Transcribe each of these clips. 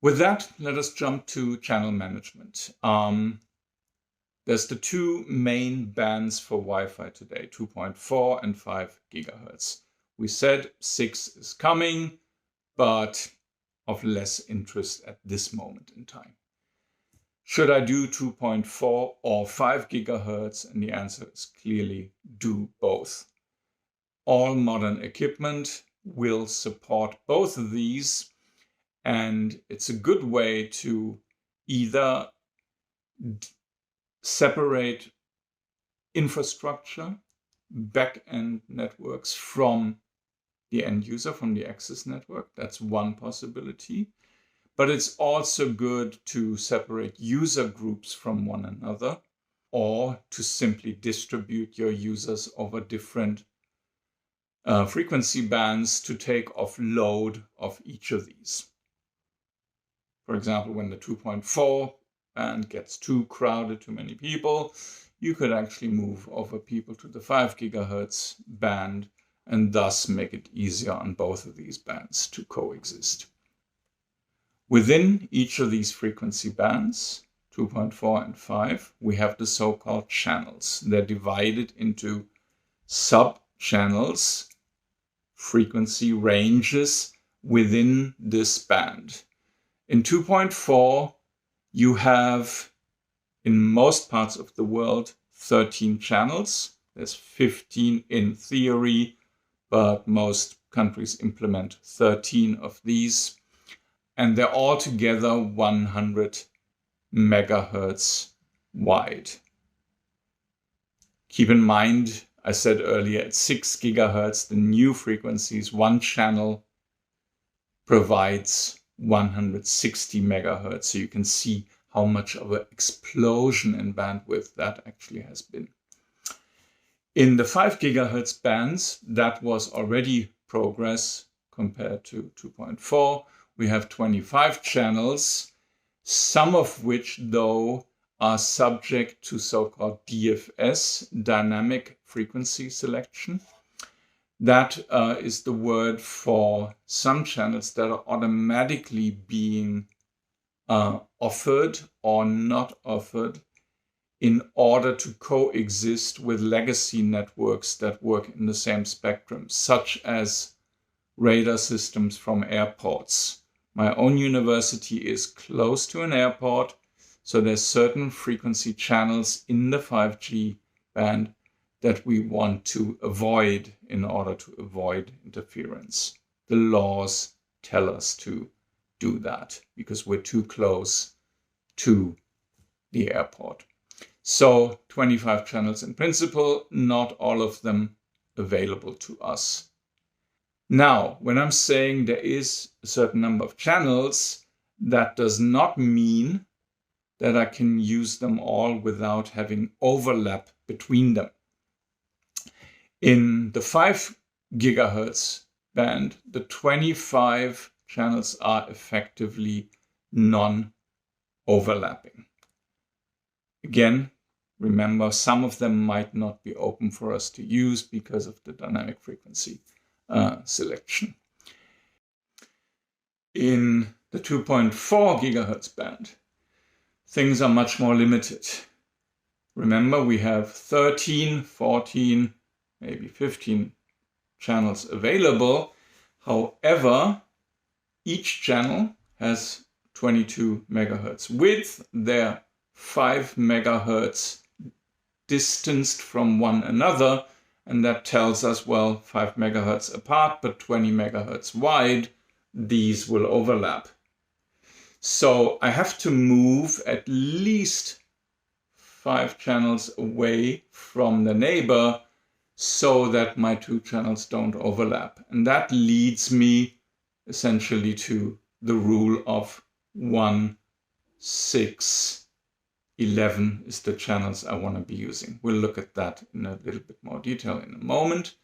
With that, let us jump to channel management. There's the two main bands for Wi-Fi today, 2.4 and 5 gigahertz. We said 6 is coming, but of less interest at this moment in time. Should I do 2.4 or 5 gigahertz? And the answer is clearly do both. All modern equipment will support both of these, and it's a good way to either separate infrastructure, back-end networks from the end user, from the access network. That's one possibility. But it's also good to separate user groups from one another, or to simply distribute your users over different frequency bands to take off load of each of these. For example, when the 2.4 band gets too crowded, too many people, you could actually move over people to the 5 gigahertz band and thus make it easier on both of these bands to coexist. Within each of these frequency bands, 2.4 and 5, we have the so-called channels. They're divided into sub-channels, frequency ranges within this band. In 2.4, you have, in most parts of the world, 13 channels. There's 15 in theory, but most countries implement 13 of these. And they're all together 100 megahertz wide. Keep in mind, I said earlier, at 6 gigahertz, the new frequencies, one channel provides 160 megahertz. So you can see how much of an explosion in bandwidth that actually has been. In the 5 gigahertz bands, that was already progress compared to 2.4. We have 25 channels, some of which, though, are subject to so-called DFS, dynamic frequency selection. That is the word for some channels that are automatically being offered or not offered in order to coexist with legacy networks that work in the same spectrum, such as radar systems from airports. My own university is close to an airport, so there's certain frequency channels in the 5G band that we want to avoid in order to avoid interference. The laws tell us to do that because we're too close to the airport. So 25 channels in principle, not all of them available to us. Now, when I'm saying there is a certain number of channels, that does not mean that I can use them all without having overlap between them. In the 5 gigahertz band, the 25 channels are effectively non-overlapping. Again, remember, some of them might not be open for us to use because of the dynamic frequency selection. In the 2.4 gigahertz band, things are much more limited. Remember, we have 13, 14, maybe 15 channels available. However, each channel has 22 megahertz with their 5 megahertz distanced from one another. And that tells us, well, 5 megahertz apart, but 20 megahertz wide, these will overlap. So I have to move at least 5 channels away from the neighbor so that my two channels don't overlap. And that leads me essentially to the rule of 1, 6, 11 is the channels I want to be using. We'll look at that in a little bit more detail in a moment.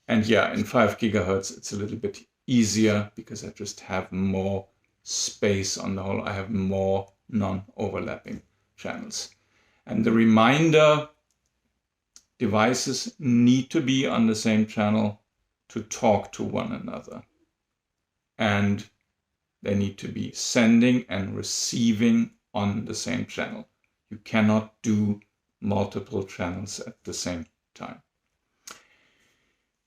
And yeah, in 5 gigahertz, it's a little bit easier because I just have more space on the whole. I have more non-overlapping channels. And the reminder, devices need to be on the same channel to talk to one another. And They need to be sending and receiving on the same channel. You cannot do multiple channels at the same time.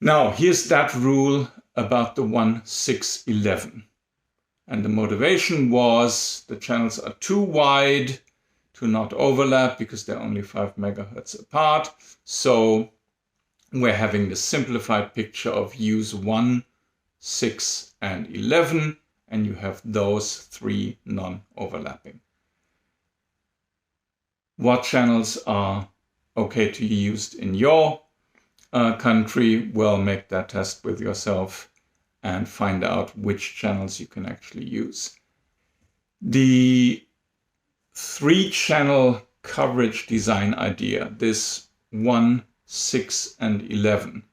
Now, here's that rule about the 1.6.11. And the motivation was the channels are too wide to not overlap because they're only 5 megahertz apart. So we're having the simplified picture of use 1, 6, and 11, and you have those 3 non-overlapping. What channels are okay to be used in your country? Well, make that test with yourself and find out which channels you can actually use. The 3-channel coverage design idea, this 1, 6, and 11,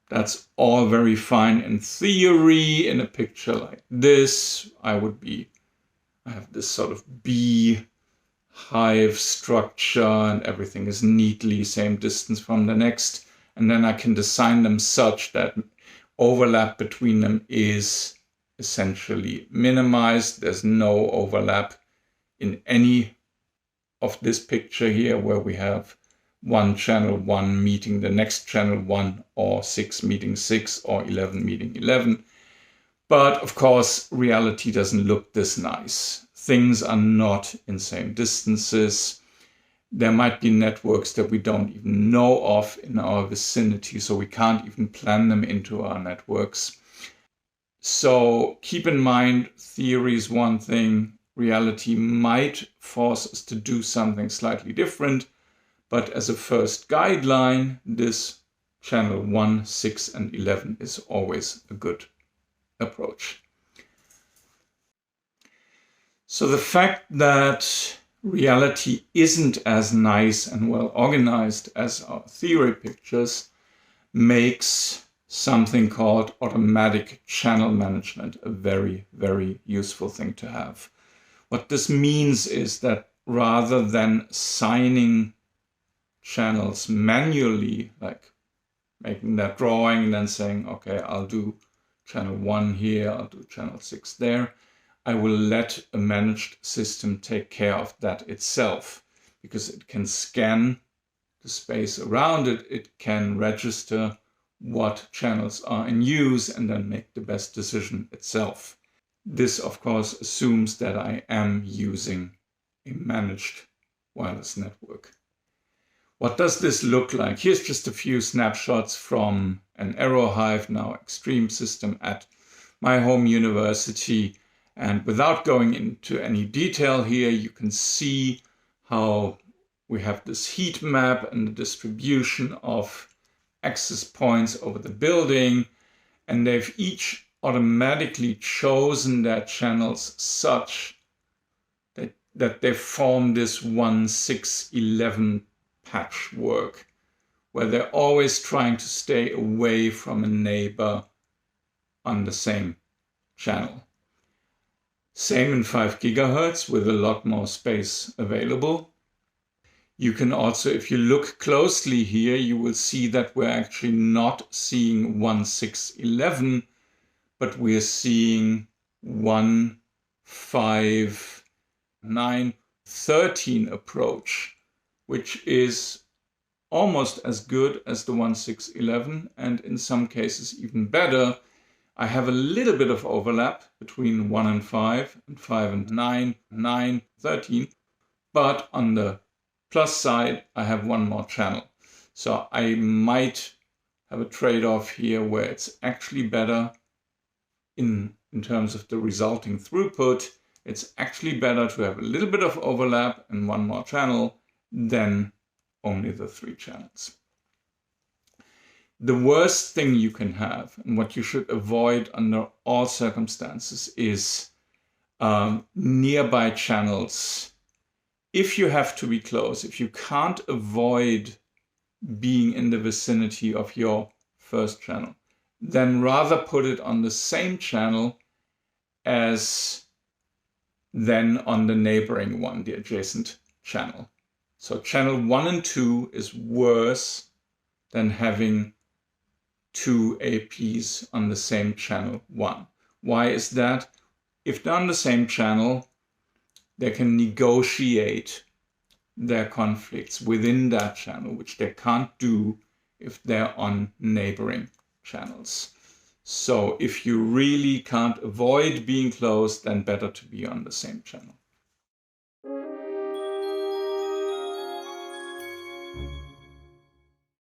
that's all very fine in theory. In a picture like this, I have this sort of bee hive structure and everything is neatly same distance from the next. And then I can design them such that overlap between them is essentially minimized. There's no overlap in any of this picture here where we have one channel 1 meeting the next channel 1, or 6 meeting 6, or 11 meeting 11. But of course, reality doesn't look this nice. Things are not in same distances. There might be networks that we don't even know of in our vicinity, so we can't even plan them into our networks. So keep in mind, theory is one thing. Reality might force us to do something slightly different. But as a first guideline, this channel 1, 6, and 11 is always a good approach. So the fact that reality isn't as nice and well organized as our theory pictures makes something called automatic channel management a very, very useful thing to have. What this means is that rather than signing channels manually, like making that drawing and then saying, okay, I'll do channel 1 here, I'll do channel 6 there, I will let a managed system take care of that itself, because it can scan the space around it, it can register what channels are in use and then make the best decision itself. This, of course, assumes that I am using a managed wireless network. What does this look like? Here's just a few snapshots from an Aerohive, now Extreme system at my home university. And without going into any detail here, you can see how we have this heat map and the distribution of access points over the building. And they've each automatically chosen their channels such that they form this 1, 6, 11 patchwork, where they're always trying to stay away from a neighbor on the same channel. Same in 5 gigahertz with a lot more space available. You can also, if you look closely here, you will see that we're actually not seeing 1, 6, 11, but we're seeing 1, 5, 9, 13 approach, which is almost as good as the 1, 6, 11, and in some cases even better. I have a little bit of overlap between 1 and 5, and 5 and 9, 9, 13, but on the plus side, I have one more channel. So I might have a trade-off here where it's actually better in terms of the resulting throughput. It's actually better to have a little bit of overlap and one more channel than only the 3 channels. The worst thing you can have, and what you should avoid under all circumstances, is nearby channels. If you have to be close, if you can't avoid being in the vicinity of your first channel, then rather put it on the same channel as then on the neighboring one, the adjacent channel. So channel 1 and 2 is worse than having 2 APs on the same channel 1. Why is that? if they're on the same channel, they can negotiate their conflicts within that channel, which they can't do if they're on neighboring channels. So if you really can't avoid being close, then better to be on the same channel.